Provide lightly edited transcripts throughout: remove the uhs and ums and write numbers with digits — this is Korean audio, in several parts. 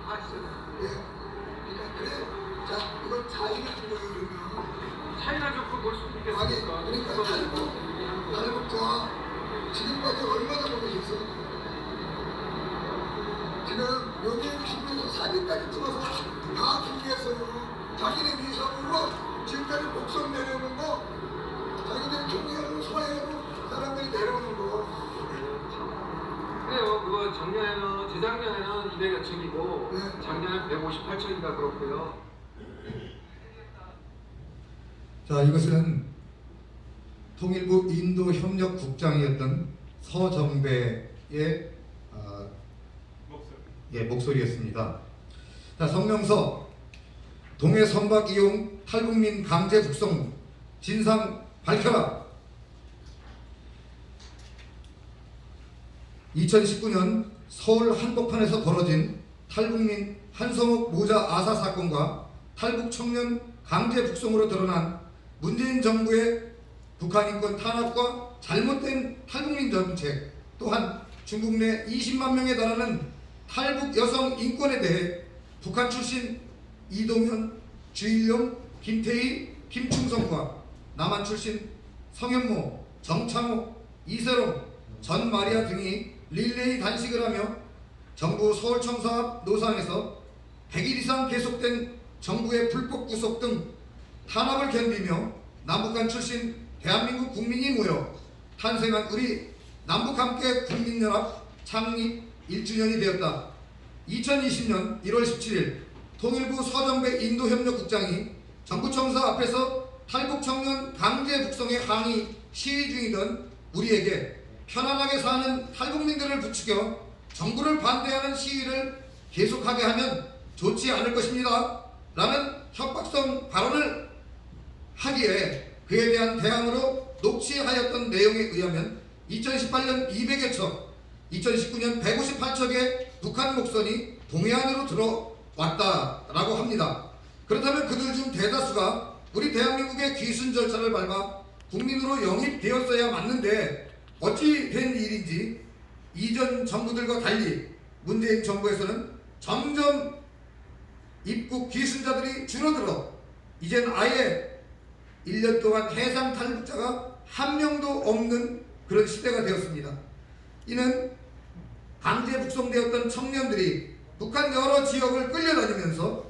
예. 그러니까 그래. 자, 이건 차이가 뭐예요, 그러면? 차이나 좋고 볼 수 아니, 있겠습니까? 그러니까 탈북자 지금까지 얼마나 보내셨어? 지금 여기 신문에서 사진까지 찍어서 다 공개했어요. 자기네 위성으로 지금까지 목성 내려오는 거, 자기네 종이하고 서해로 사람들이 내려오는 거. 그래요. 그거 작년에는, 재작년에는 200여 척이고, 네. 작년에 158척인가 그렇고요. 자, 이것은 통일부 인도협력국장이었던 서정배의 목소리였습니다. 자, 성명서 동해 선박 이용 탈북민 강제 북송 진상 밝혀라. 2019년 서울 한복판에서 벌어진 탈북민 한성욱 모자 아사 사건과 탈북 청년 강제 북송으로 드러난 문재인 정부의 북한 인권 탄압과 잘못된 탈북민 정책, 또한 중국 내 20만 명에 달하는 탈북 여성 인권에 대해 북한 출신 이동현, 주일용, 김태희, 김충성과 남한 출신 성현모, 정창호, 이세롱, 전마리아 등이 릴레이 단식을 하며 정부 서울청사 앞 노상에서 100일 이상 계속된 정부의 불법 구속 등 탄압을 견디며 남북한 출신 대한민국 국민이 모여 탄생한 우리 남북함께 국민연합 창립 1주년이 되었다. 2020년 1월 17일 통일부 서정배 인도협력국장이 정부청사 앞에서 탈북 청년 강제 북송에 항의 시위 중이던 우리에게 편안하게 사는 탈북민들을 부추겨 정부를 반대하는 시위를 계속하게 하면 좋지 않을 것입니다. 라는 협박성 발언을 하기에 그에 대한 대항으로 녹취하였던 내용에 의하면 2018년 200여 척, 2019년 158척의 북한 목선이 동해안으로 들어왔다라고 합니다. 그렇다면 그들 중 대다수가 우리 대한민국의 귀순 절차를 밟아 국민으로 영입되었어야 맞는데 어찌 된 일인지 이전 정부들과 달리 문재인 정부에서는 점점 입국 귀순자들이 줄어들어 이젠 아예 1년 동안 해상 탈북자가 한 명도 없는 그런 시대가 되었습니다. 이는 강제 북송되었던 청년들이 북한 여러 지역을 끌려다니면서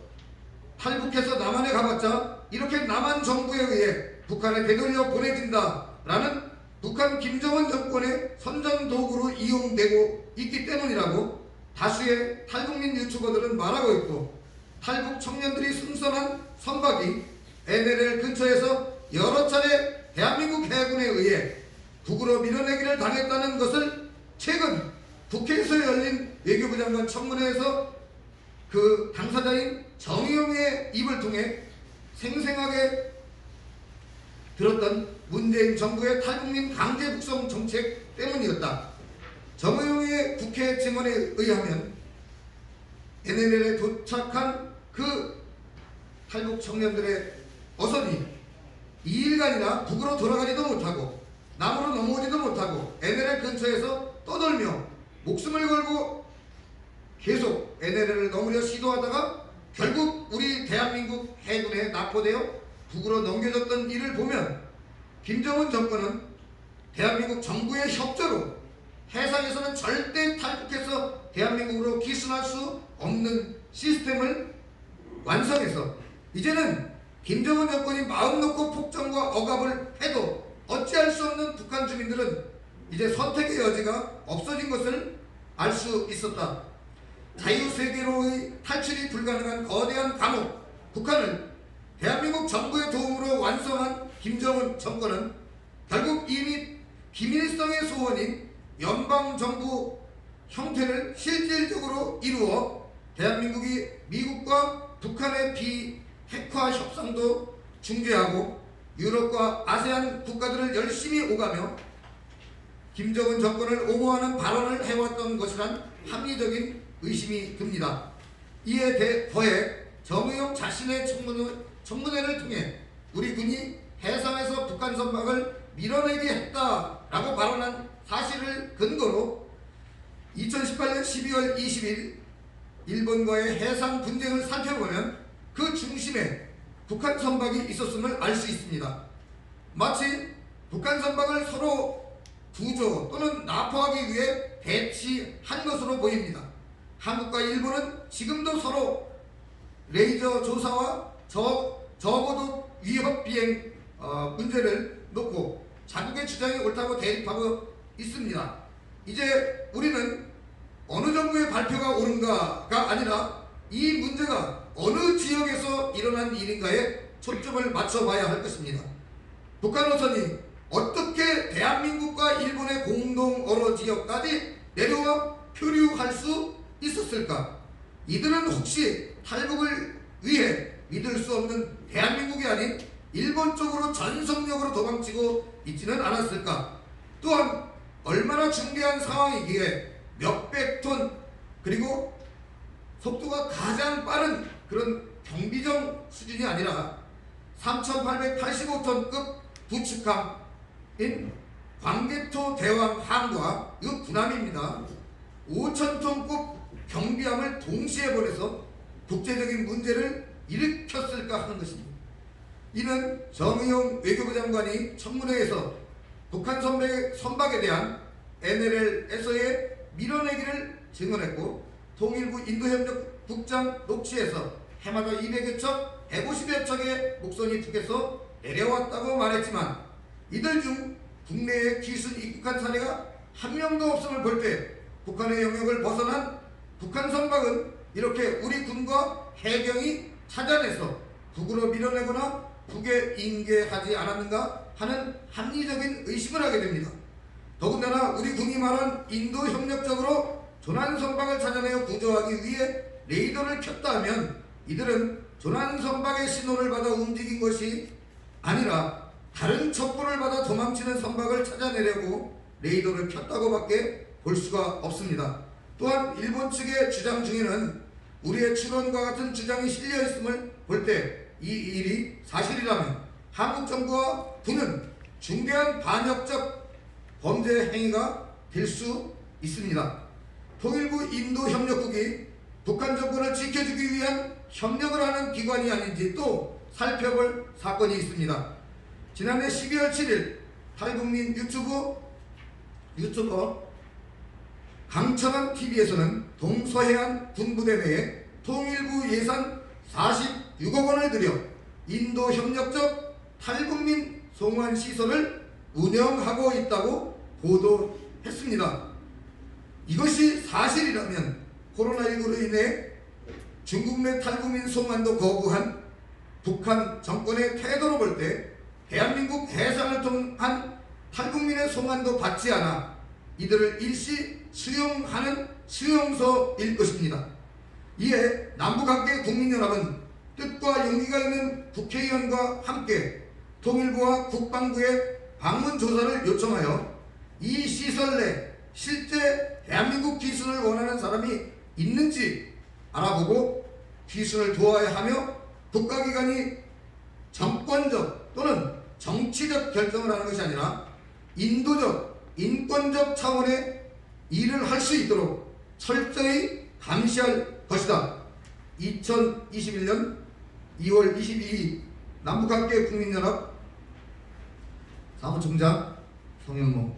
탈북해서 남한에 가봤자 이렇게 남한 정부에 의해 북한에 되돌려 보내진다라는 북한 김정은 정권의 선전도구로 이용되고 있기 때문이라고 다수의 탈북민 유튜버들은 말하고 있고, 탈북 청년들이 승선한 선박이 NLL 근처에서 여러 차례 대한민국 해군에 의해 북으로 밀어내기를 당했다는 것을 최근 국회에서 열린 외교부 장관 청문회에서 그 당사자인 정의용의 입을 통해 생생하게 들었던 문재인 정부의 탈북민 강제 북송 정책 때문이었다. 정의용의 국회 증언에 의하면 NLL에 도착한 그 탈북 청년들의 어선이 2일간이나 북으로 돌아가지도 못하고 남으로 넘어오지도 못하고 NLL 근처에서 떠돌며 목숨을 걸고 계속 NLL을 넘으려 시도하다가 결국 우리 대한민국 해군에 납포되어 북으로 넘겨졌던 일을 보면 김정은 정권은 대한민국 정부의 협조로 해상에서는 절대 탈북해서 대한민국으로 귀순할 수 없는 시스템을 완성해서 이제는 김정은 정권이 마음 놓고 폭정과 억압을 해도 어찌할 수 없는 북한 주민들은 이제 선택의 여지가 없어진 것을 알 수 있었다. 자유세계로의 탈출이 불가능한 거대한 감옥 북한을 대한민국 정부의 도움으로 완성한 김정은 정권은 결국 이미 비밀성의 소원인 연방정부 형태를 실질적으로 이루어 대한민국이 미국과 북한의 비핵화 협상도 중재하고 유럽과 아세안 국가들을 열심히 오가며 김정은 정권을 옹호하는 발언을 해왔던 것이란 합리적인 의심이 듭니다. 이에 더해 정의용 자신의 청문회를 통해 우리 군이 해상에서 북한 선박을 밀어내게 했다라고 발언한 사실을 근거로 2018년 12월 20일 일본과의 해상 분쟁을 살펴보면 그 중심에 북한 선박이 있었음을 알 수 있습니다. 마치 북한 선박을 서로 구조 또는 납포하기 위해 배치한 것으로 보입니다. 한국과 일본은 지금도 서로 레이저 조사와 저고도 위협 비행 문제를 놓고 자국의 주장이 옳다고 대립하고 있습니다. 이제 우리는 어느 정부의 발표가 옳은가가 아니라 이 문제가 어느 지역에서 일어난 일인가에 초점을 맞춰봐야 할 것입니다. 북한 노선이 어떻게 대한민국과 일본의 공동 어로 지역까지 내려와 표류할 수 있었을까? 이들은 혹시 탈북을 위해 믿을 수 없는 대한민국이 아닌 일본 쪽으로 전속력으로 도망치고 있지는 않았을까? 또한 얼마나 중대한 상황이기에 몇백 톤 그리고 속도가 가장 빠른 그런 경비정 수준이 아니라 3,885톤급 부축함인 광개토 대왕 함과 이거 군함입니다. 5,000톤급 경비함을 동시에 보내서 국제적인 문제를 일으켰을까 하는 것입니다. 이는 정의용 외교부 장관이 청문회에서 북한 선박에 대한 NLL에서의 밀어내기를 증언했고, 통일부 인도협력 국장 녹취에서 해마다 200여 척, 150여 척의 목선이 북에서 내려왔다고 말했지만 이들 중 국내에 기순 입국한 사례가 한 명도 없음을 볼 때 북한의 영역을 벗어난 북한 선박은 이렇게 우리 군과 해경이 찾아내서 북으로 밀어내거나 북에 인계하지 않았는가 하는 합리적인 의심을 하게 됩니다. 더군다나 우리 군이 말한 인도 협력적으로 조난 선박을 찾아내어 구조하기 위해 레이더를 켰다 하면 이들은 조난 선박의 신호를 받아 움직인 것이 아니라 다른 첩보를 받아 도망치는 선박을 찾아내려고 레이더를 켰다고밖에 볼 수가 없습니다. 또한 일본 측의 주장 중에는 우리의 추론과 같은 주장이 실려 있음을 볼 때 이 일이 사실이라면 한국 정부와 군은 중대한 반역적 범죄 행위가 될 수 있습니다. 통일부 인도협력국이 북한 정권을 지켜주기 위한 협력을 하는 기관이 아닌지 또 살펴볼 사건이 있습니다. 지난해 12월 7일 탈북민 유튜버 강철한 TV에서는 동서해안 군부대 내에 통일부 예산 46억 원을 들여 인도 협력적 탈북민 송환 시설을 운영하고 있다고 보도했습니다. 이것이 사실이라면 코로나19로 인해 중국 내 탈북민 송환도 거부한 북한 정권의 태도로 볼 때 대한민국 해상을 통한 탈북민의 송환도 받지 않아 이들을 일시 수용하는 수용소일 것입니다. 이에 남북함께 국민연합은 뜻과 용기가 있는 국회의원과 함께 통일부와 국방부에 방문 조사를 요청하여 이 시설 내 실제 대한민국 귀순을 원하는 사람이 있는지 알아보고 귀순을 도와야 하며 국가기관이 정권적 또는 정치적 결정을 하는 것이 아니라 인도적, 인권적 차원의 일을 할 수 있도록 철저히 감시할 것이다. 2021년 2월 22일 남북함께 국민연합 사무총장 송영모